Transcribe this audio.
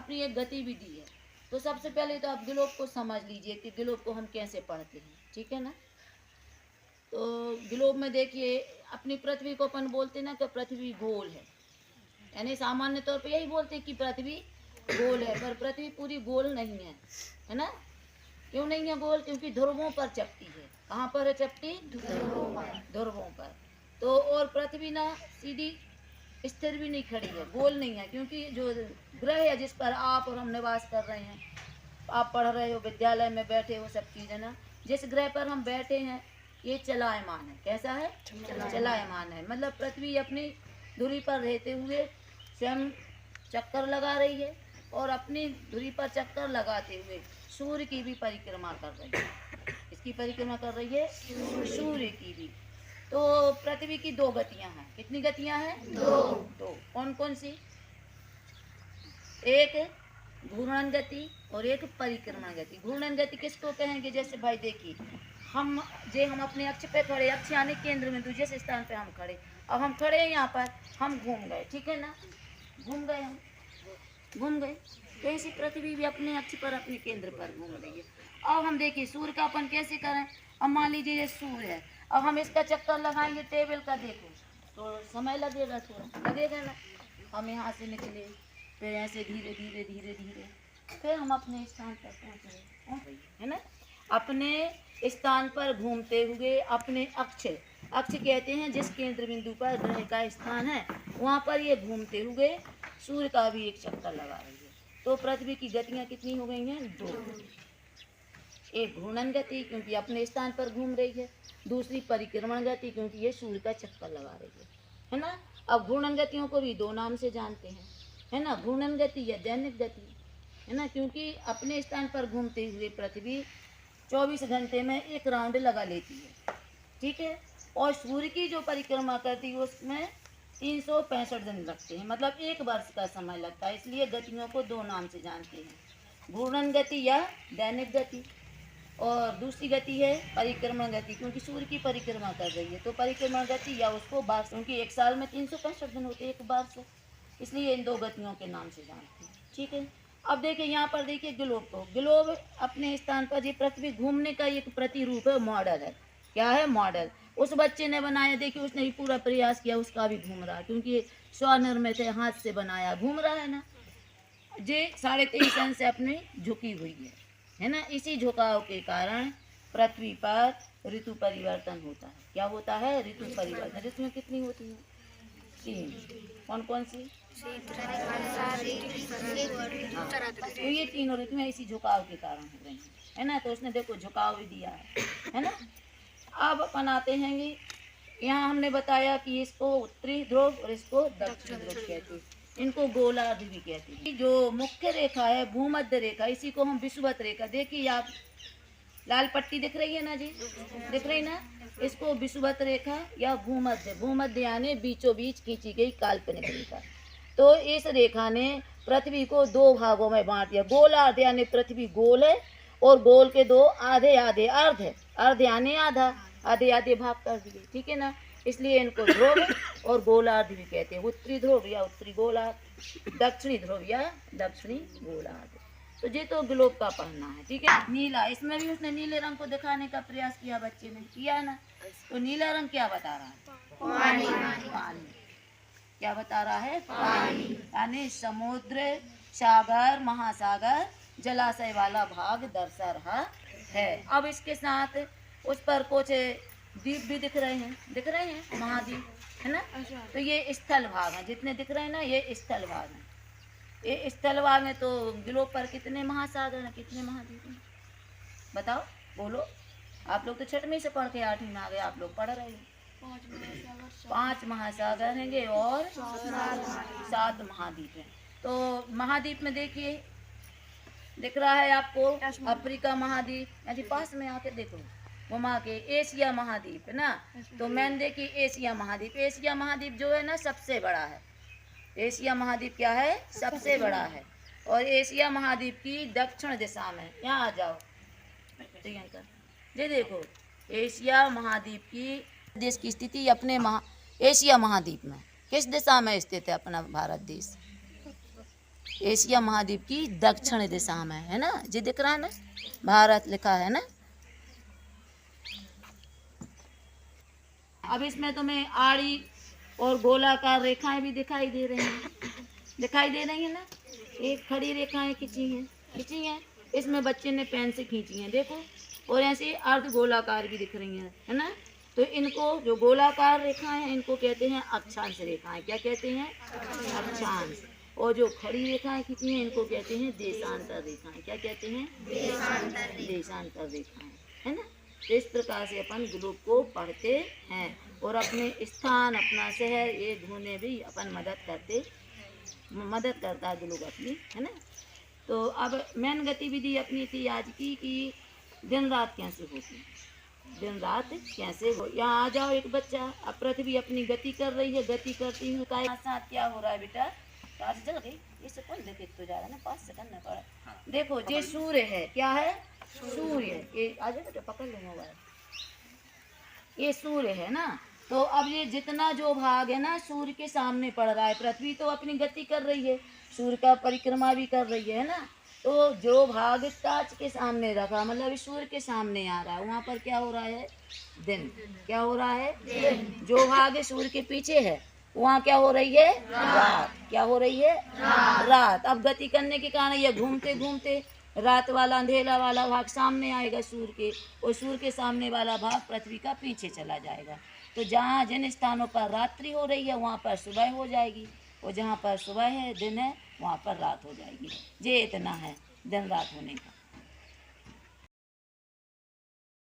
अपनी एक गतिविधि है। तो सबसे पहले तो आप ग्लोब को समझ लीजिए कि ग्लोब को हम कैसे पढ़ते हैं, ठीक है ना। तो ग्लोब में देखिए, अपनी पृथ्वी को अपन बोलते ना कि पृथ्वी गोल है, यानी सामान्य तौर पे यही बोलते हैं कि पृथ्वी गोल है, पर पृथ्वी पूरी गोल नहीं है ना। क्यों नहीं है गोल? क्योंकि ध्रुवों पर चपटी है। कहाँ पर है चपटी? ध्रुवों पर। तो और पृथ्वी ना सीधी स्थिर भी नहीं खड़ी है, गोल नहीं है, क्योंकि जो ग्रह है जिस पर आप और हम निवास कर रहे हैं, आप पढ़ रहे हो, विद्यालय में बैठे हो, सब चीज़ है ना, जिस ग्रह पर हम बैठे हैं ये चलायमान है। कैसा है? चलायमान है। मतलब पृथ्वी अपनी धुरी पर रहते हुए स्वयं चक्कर लगा रही है और अपनी धुरी पर चक्कर लगाते हुए सूर्य की भी परिक्रमा कर रही है। इसकी परिक्रमा कर रही है, सूर्य की भी। तो पृथ्वी की दो गतियां हैं। कितनी गतियां हैं? दो। कौन कौन सी? एक घूर्णन गति और एक परिक्रमण गति। घूर्णन गति किसको कहेंगे? जैसे भाई देखिए, हम अपने अक्ष पे खड़े, अक्ष यानी केंद्र में जिस स्थान पे हम खड़े, अब हम खड़े हैं यहाँ पर, हम घूम गए, ठीक है ना, घूम गए, हम घूम गए। तो ऐसी पृथ्वी भी अपने अक्ष पर, अपने केंद्र पर घूम रही है। अब हम देखिए सूर्य का अपन कैसे करें। अब मान लीजिए ये सूर्य है, अब हम इसका चक्कर लगाएंगे टेबल का, देखो तो समय लगेगा, थोड़ा लगेगा ना। हम यहाँ से निकले, फिर ऐसे धीरे धीरे धीरे धीरे फिर हम अपने स्थान पर पहुँचे, है ना। अपने स्थान पर घूमते हुए अपने अक्ष कहते हैं जिस केंद्र बिंदु पर ग्रह का स्थान है, वहाँ पर ये घूमते हुए सूर्य का भी एक चक्कर लगा रही है। तो पृथ्वी की गतियाँ कितनी हो गई हैं? दो। एक घूर्णन गति क्योंकि अपने स्थान पर घूम रही है, दूसरी परिक्रमण गति क्योंकि ये सूर्य का चक्कर लगा रही है ना। अब घूर्णन गतियों को भी दो नाम से जानते हैं, है ना, घूर्णन गति या दैनिक गति, है ना, क्योंकि अपने स्थान पर घूमते हुए पृथ्वी 24 घंटे में एक राउंड लगा लेती है, ठीक है। और सूर्य की जो परिक्रमा करती है उसमें 365 दिन लगते हैं, मतलब एक वर्ष का समय लगता है। इसलिए गतियों को दो नाम से जानते हैं, घूर्णन गति या दैनिक गति। और दूसरी गति है परिक्रमण गति, क्योंकि सूर्य की परिक्रमा कर रही है। तो परिक्रमण गति या उसको वर्ष, क्योंकि एक साल में 365 दिन होते हैं, एक वर्ष, इसलिए इन दो गतियों के नाम से जानते हैं, ठीक है। अब देखिए यहाँ पर देखिए ग्लोब को, ग्लोब अपने स्थान पर, ये पृथ्वी घूमने का एक प्रतिरूप है, मॉडल है। क्या है? मॉडल। उस बच्चे ने बनाया, देखिए उसने भी पूरा प्रयास किया, उसका भी घूम रहा है, क्योंकि स्वनिर्मित है, हाथ से बनाया, घूम रहा है ना। ये 23.5 अंश से अपनी झुकी हुई है ना। इसी झुकाव के कारण पृथ्वी पर ऋतु परिवर्तन होता है। क्या होता है? ऋतु परिवर्तन। ऋतुएं कितनी होती हैं? 3। कौन कौन सी? तो ये तीनों ऋतुएं इसी झुकाव के कारण हो रही हैं, है ना। तो उसने देखो झुकाव भी दिया है ना। अब अपन आते हैं, यहाँ हमने बताया कि इसको उत्तरी ध्रुव और इसको दक्षिण ध्रुव कहते हैं, इनको गोलार्ध भी कहते हैं। जो मुख्य रेखा है भूमध्य रेखा, इसी को हम विषुवत रेखा, देखिए आप लाल पट्टी दिख रही है ना जी, दिख रही ना, इसको विषुवत रेखा या भूमध्य यानी बीचों बीच खींची गई काल्पनिक रेखा। तो इस रेखा ने पृथ्वी को दो भागों में बांट दिया। गोलार्ध यानी पृथ्वी गोल है और गोल के दो आधे आधे अर्ध है, अर्ध यानी आधा, आधे आधे भाग कर दिए, ठीक है ना। इसलिए इनको ध्रुव और गोलार्ध भी कहते हैं। उत्तरी ध्रुव या उत्तरी गोलार्ध, दक्षिणी ध्रुव या दक्षिणी गोलार्ध। तो ये तो ग्लोब का पढ़ना है, ठीक है। नीला, इसमें भी उसने नीले रंग को दिखाने का प्रयास किया, बच्चे ने किया ना। तो नीला रंग क्या बता रहा है? पानी। पानी क्या बता रहा है? पानी, यानी समुद्र, सागर, महासागर, जलाशय वाला भाग दर्शा रहा है। अब इसके साथ उस पर कुछ द्वीप भी दिख रहे हैं, महाद्वीप, है ना। तो ये स्थल भाग है, जितने दिख रहे हैं ना, ये स्थल भाग है। ये स्थल भाग में तो ग्लोब पर कितने महासागर हैं, कितने महाद्वीप हैं? बताओ, बोलो। आप लोग तो 6वीं से पढ़ के 8वीं में आ गए, आप लोग पढ़ रहे हो। 5 महासागर हैं और 7 महाद्वीप हैं। तो महाद्वीप में देखिए दिख रहा है आपको अफ्रीका महाद्वीप, यानी पास में आके देखो घुमा के, एशिया महाद्वीप है ना। तो मैंने देखी एशिया महाद्वीप, एशिया महाद्वीप जो है ना सबसे बड़ा है। एशिया महाद्वीप क्या है? सबसे बड़ा है। और एशिया महाद्वीप की दक्षिण दिशा में, यहाँ आ जाओ प्रियंका, ये देखो एशिया महाद्वीप की देश की स्थिति अपने एशिया महाद्वीप में किस दिशा में स्थित है अपना भारत देश? एशिया महाद्वीप की दक्षिण दिशा में, है ना, ये दिख रहा है ना, भारत लिखा है ना। अब इसमें तुम्हें आड़ी और गोलाकार रेखाएं भी दिखाई दे रही हैं, दिखाई दे रही है ना। एक खड़ी रेखाएं खींची हैं, इसमें बच्चे ने पेन से खींची हैं, देखो। और ऐसे अर्ध गोलाकार भी दिख रही हैं, है ना। तो इनको जो गोलाकार रेखाएं हैं इनको कहते हैं अक्षांश रेखाएं। क्या कहते हैं? अक्षांश। और जो खड़ी रेखाएं खींची हैं इनको कहते हैं देशांतर रेखाएं। क्या कहते हैं? देशांतर रेखाएं, है ना। तो इस प्रकार से अपन ग्लोब को पढ़ते हैं और अपने स्थान, अपना शहर ये ढूंढने भी अपन मदद करता है ग्लोब अपनी, है ना। तो अब मेन गतिविधि अपनी थी आज की कि दिन रात कैसे होती है, दिन रात कैसे हो। यहाँ आ जाओ एक बच्चा, अब पृथ्वी अपनी गति कर रही है, गति करती हुई का साथ क्या हो रहा है बेटा? टॉर्च जल गई, इससे कौन देखे तो जा रहा है ना, 5 सेकंड में पड़ा। देखो ये सूर्य है, क्या है? सूर्य। ये आ जाओ बेटा, पकड़ लो मोबाइल, ये सूर्य है ना। तो अब ये जितना जो भाग है ना सूर्य के सामने पड़ रहा है, पृथ्वी तो अपनी गति कर रही है, सूर्य का परिक्रमा भी कर रही है ना। तो जो भाग टॉर्च के सामने रखा, मतलब सूर्य के सामने आ रहा है, वहाँ पर क्या हो रहा है? दिन। क्या हो रहा है? दिन। जो भाग सूर्य के पीछे है वहाँ क्या हो रही है? रात। क्या हो रही है? रात। अब गति करने के कारण ये घूमते घूमते रात वाला अंधेरा वाला भाग सामने आएगा सूर्य के, और सूर्य के सामने वाला भाग पृथ्वी का पीछे चला जाएगा। तो जहाँ जिन स्थानों पर रात्रि हो रही है वहाँ पर सुबह हो जाएगी, और जहाँ पर सुबह है दिन है वहाँ पर रात हो जाएगी। ये इतना है दिन रात होने का।